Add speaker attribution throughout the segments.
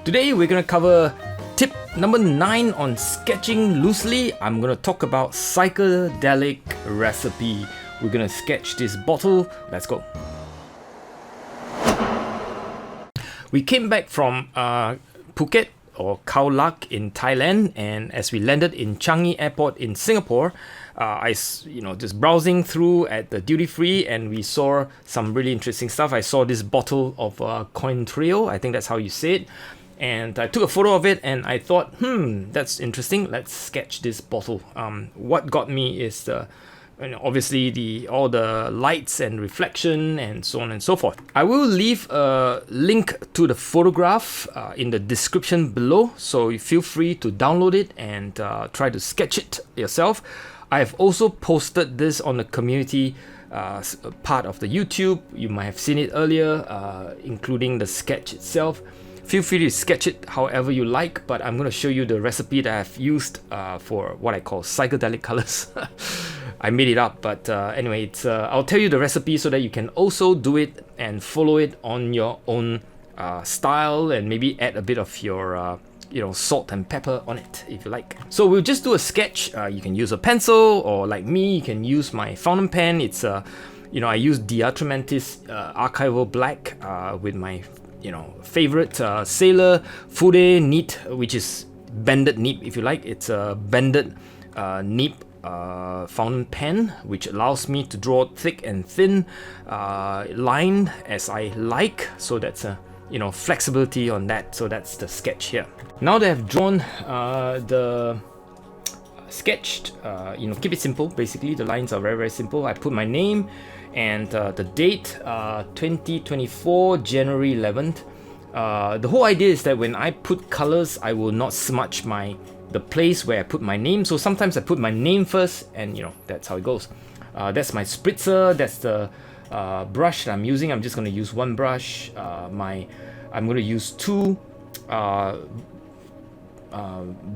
Speaker 1: Today we're going to cover tip number 9 on sketching loosely. I'm going to talk about psychedelic recipe. We're going to sketch this bottle. Let's go. We came back from Phuket or Khao Lak in Thailand, and as we landed in Changi Airport in Singapore, I just browsing through at the duty free, and we saw some really interesting stuff. I saw this bottle of Cointreau, I think that's how you say it, and I took a photo of it, and I thought, that's interesting. Let's sketch this bottle. What got me is obviously all the lights and reflection and so on and so forth. I will leave a link to the photograph in the description below, so you feel free to download it and try to sketch it yourself. I have also posted this on the community part of the YouTube. You might have seen it earlier, including the sketch itself. Feel free to sketch it however you like, but I'm going to show you the recipe that I've used for what I call psychedelic colors. I made it up, but anyway, I'll tell you the recipe so that you can also do it and follow it on your own style, and maybe add a bit of your salt and pepper on it if you like. So we'll just do a sketch. You can use a pencil, or like me, you can use my fountain pen. It's I use Diatramantis Archival Black with my favorite Sailor Fude nib, which is bended nib if you like. It's a bended nib fountain pen, which allows me to draw thick and thin line as I like. So that's a flexibility on that. So that's the sketch here. Now that I've drawn the sketched, keep it simple. Basically, the lines are very, very simple. I put my name and the date, 2024 January 11th. The whole idea is that when I put colors, I will not smudge the place where I put my name. So sometimes I put my name first, and that's how it goes. That's my spritzer. That's the brush that I'm using. I'm just going to use one brush. I'm going to use two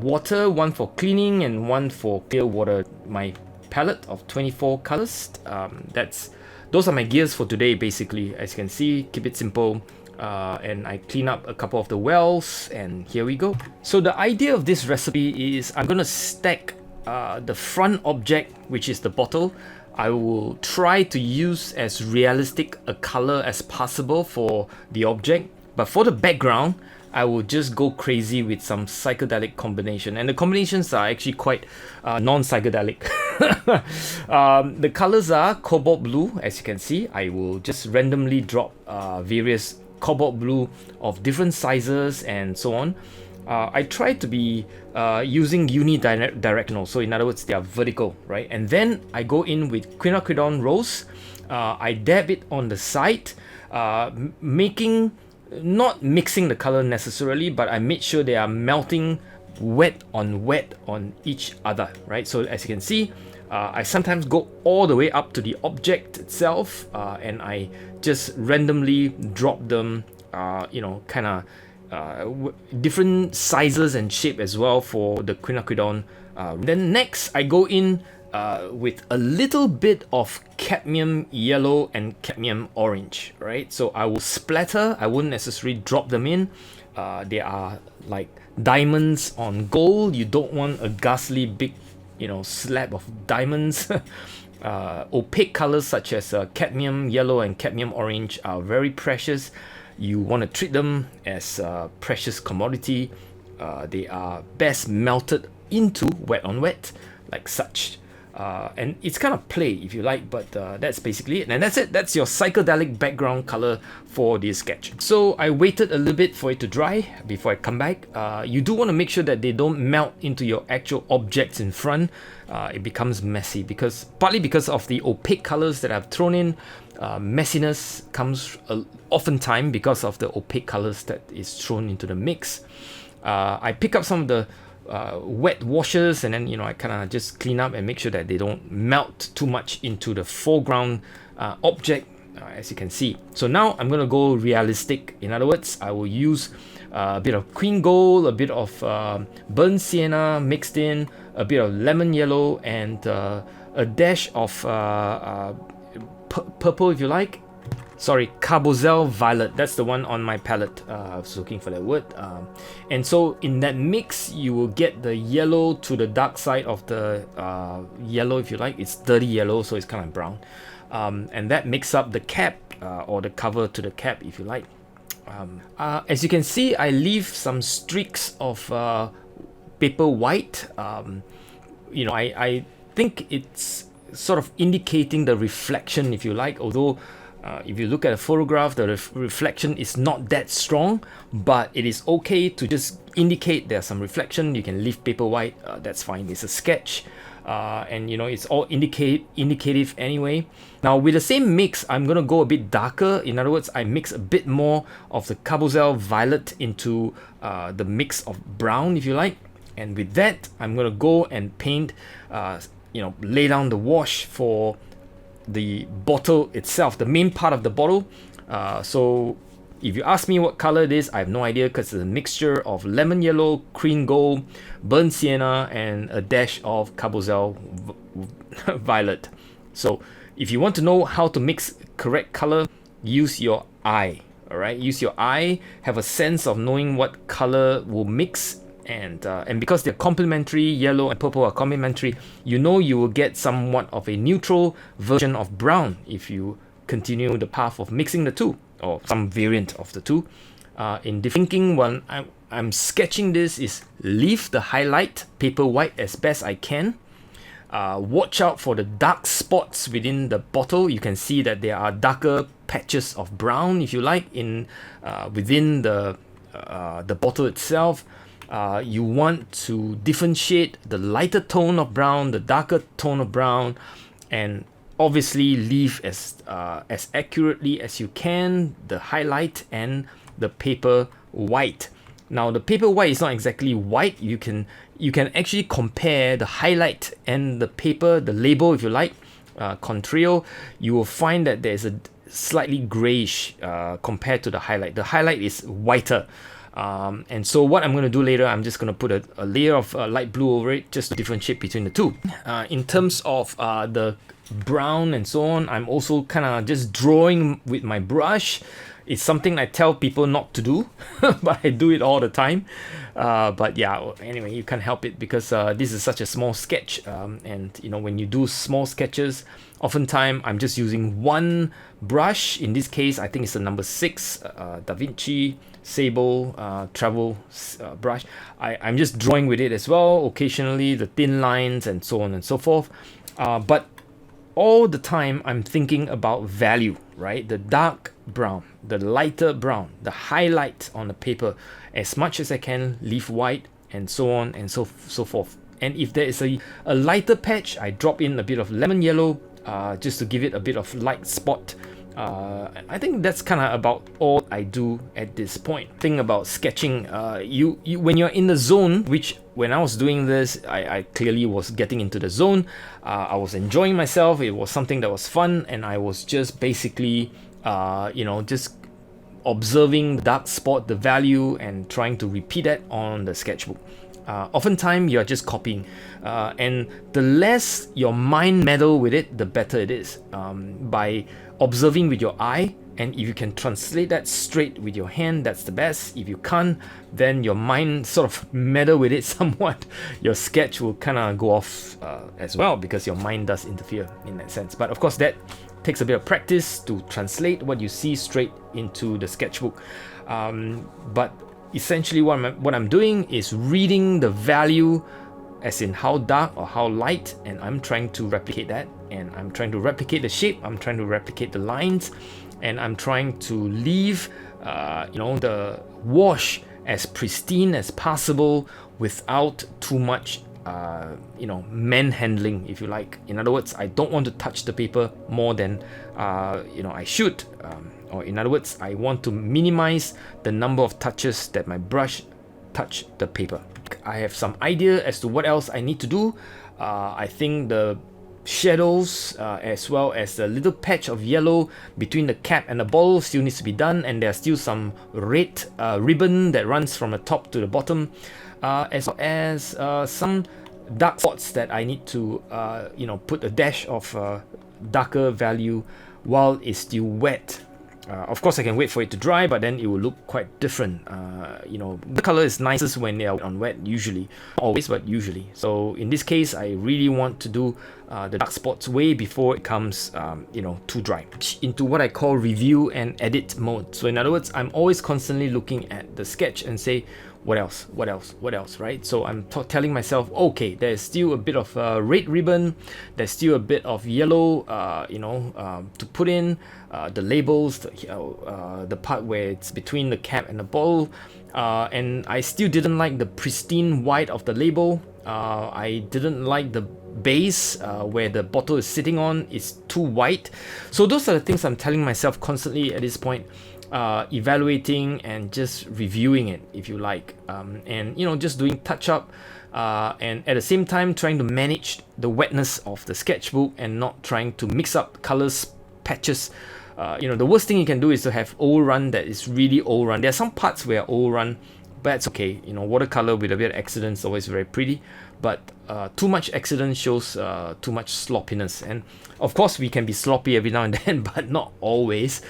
Speaker 1: water, one for cleaning and one for clear water. My palette of 24 colors. Those are my gears for today, basically. As you can see, keep it simple. And I clean up a couple of the wells, and here we go. So the idea of this recipe is I'm gonna stack the front object, which is the bottle. I will try to use as realistic a color as possible for the object, but for the background, I will just go crazy with some psychedelic combination, and the combinations are actually quite non-psychedelic. The colors are cobalt blue, as you can see. I will just randomly drop various cobalt blue of different sizes and so on. I try to be using unidirectional, so in other words, they are vertical, right? And then I go in with quinacridone rose. I dab it on the side, not mixing the color necessarily, but I made sure they are melting wet on each other, right? So as you can see, I sometimes go all the way up to the object itself, and I just randomly drop them, different sizes and shape as well for the quinacridone. Then next I go in with a little bit of cadmium yellow and cadmium orange, right? So I will splatter. I wouldn't necessarily drop them in. They are like diamonds on gold. You don't want a ghastly big slab of diamonds. Opaque colors such as cadmium yellow and cadmium orange are very precious. You want to treat them as a precious commodity. They are best melted into wet on wet, like such. And it's kind of play if you like, but that's basically it. And that's it. That's your psychedelic background color for this sketch. So I waited a little bit for it to dry before I come back. You do want to make sure that they don't melt into your actual objects in front. It becomes messy partly because of the opaque colors that I've thrown in. Messiness comes oftentimes because of the opaque colors that is thrown into the mix. I pick up some of the wet washes, and then I kind of just clean up and make sure that they don't melt too much into the foreground object, as you can see. So now I'm going to go realistic. In other words, I will use a bit of queen gold, a bit of burnt sienna mixed in, a bit of lemon yellow, and a dash of purple if you like. sorry, Carbozel Violet. That's the one on my palette. I was looking for that word. And so in that mix, you will get the yellow to the dark side of the yellow, if you like. It's dirty yellow, so it's kind of brown. And that makes up the cap or the cover to the cap, if you like. As you can see, I leave some streaks of paper white. I think it's sort of indicating the reflection, if you like, although if you look at a photograph, the reflection is not that strong, but it is okay to just indicate there's some reflection. You can leave paper white, that's fine. It's a sketch, and it's all indicative anyway. Now with the same mix, I'm gonna go a bit darker. In other words, I mix a bit more of the Carbozel Violet into the mix of brown, if you like. And with that, I'm gonna go and paint, lay down the wash for the bottle itself, the main part of the bottle. So if you ask me what color it is, I have no idea, because it's a mixture of lemon yellow, cream gold, burnt sienna, and a dash of Carbozel Violet. So if you want to know how to mix correct color, use your eye. All right, use your eye, have a sense of knowing what color will mix. And because they're complementary, yellow and purple are complementary, you will get somewhat of a neutral version of brown if you continue the path of mixing the two, or some variant of the two. In the thinking when I'm sketching this is leave the highlight paper white as best I can. Watch out for the dark spots within the bottle. You can see that there are darker patches of brown, if you like, within the bottle itself. You want to differentiate the lighter tone of brown, the darker tone of brown, and obviously leave as accurately as you can the highlight and the paper white. Now the paper white is not exactly white. You can actually compare the highlight and the paper, the label, if you like, contrail. You will find that there's a slightly grayish compared to the highlight. The highlight is whiter. And so what I'm going to do later, I'm just going to put a layer of light blue over it just to differentiate between the two. In terms of the brown and so on, I'm also kind of just drawing with my brush. It's something I tell people not to do, but I do it all the time. But yeah, anyway, you can't help it, because this is such a small sketch. And when you do small sketches, oftentimes I'm just using one brush. In this case, I think it's the number 6 Da Vinci Sable travel brush. I'm just drawing with it as well, occasionally the thin lines and so on and so forth. But all the time I'm thinking about value, right? The dark brown, the lighter brown, the highlight on the paper, as much as I can leave white, and so on and so forth. And if there is a lighter patch, I drop in a bit of lemon yellow just to give it a bit of light spot. I think that's kind of about all I do at this point. Thing about sketching, you when you're in the zone, which when I was doing this, I clearly was getting into the zone. I was enjoying myself. It was something that was fun, and I was just basically, just observing the dark spot, the value, and trying to repeat that on the sketchbook. Oftentimes you're just copying, and the less your mind meddle with it, the better it is. By observing with your eye, and if you can translate that straight with your hand, that's the best. If you can't, then your mind sort of meddle with it somewhat. Your sketch will kind of go off as well, because your mind does interfere in that sense. But of course, that takes a bit of practice to translate what you see straight into the sketchbook. But essentially what I'm doing is reading the value, as in how dark or how light, and I'm trying to replicate that, and I'm trying to replicate the shape, I'm trying to replicate the lines, and I'm trying to leave the wash as pristine as possible without too much manhandling, if you like. In other words, I don't want to touch the paper more than I should, or in other words, I want to minimize the number of touches that my brush touch the paper. I have some idea as to what else I need to do. I think the shadows, as well as the little patch of yellow between the cap and the bottle, still needs to be done, and there's still some red ribbon that runs from the top to the bottom, as well as some dark spots that I need to put a dash of darker value while it's still wet. Of course, I can wait for it to dry, but then it will look quite different. The color is nicest when they are on wet, usually. Not always, but usually. So in this case, I really want to do the dark spots way before it comes, too dry. Into what I call review and edit mode. So in other words, I'm always constantly looking at the sketch and say, what else, right? So I'm telling myself, okay, there's still a bit of red ribbon, there's still a bit of yellow, to put in the labels, the part where it's between the cap and the bottle, and I still didn't like the pristine white of the label. I didn't like the base where the bottle is sitting on is too white. So those are the things I'm telling myself constantly at this point. Evaluating and just reviewing it, if you like, and just doing touch up, and at the same time trying to manage the wetness of the sketchbook and not trying to mix up colors, patches. The worst thing you can do is to have overrun that is really overrun. There are some parts where overrun, but it's okay. Watercolor with a bit of accident is always very pretty, but too much accident shows too much sloppiness. And of course, we can be sloppy every now and then, but not always.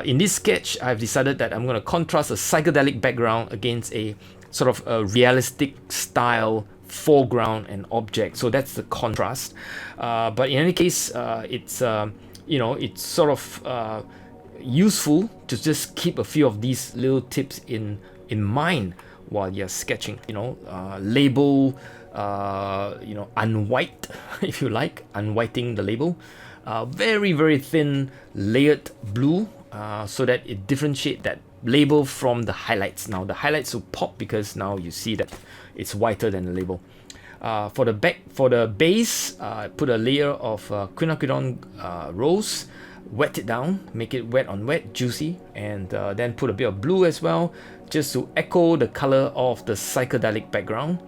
Speaker 1: In this sketch, I've decided that I'm going to contrast a psychedelic background against a sort of a realistic style foreground and object. So that's the contrast. But in any case, it's sort of useful to just keep a few of these little tips in mind while you're sketching. Label, unwhite, if you like, unwhiting the label. Very, very thin layered blue, so that it differentiates that label from the highlights. Now the highlights will pop because now you see that it's whiter than the label. For the base, put a layer of quinacridone rose, wet it down, make it wet on wet, juicy, and then put a bit of blue as well, just to echo the color of the psychedelic background.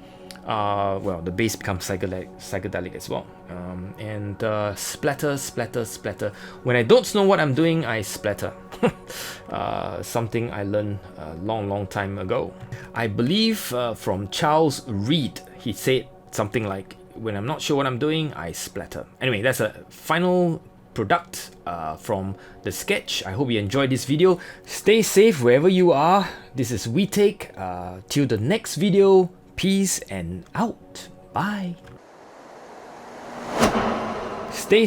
Speaker 1: The base becomes psychedelic as well. And splatter. When I don't know what I'm doing, I splatter. Something I learned a long time ago. I believe from Charles Reed, he said something like, when I'm not sure what I'm doing, I splatter. Anyway, that's a final product from the sketch. I hope you enjoyed this video. Stay safe wherever you are. This is wheeteck. Till the next video, peace and out. Bye. Stay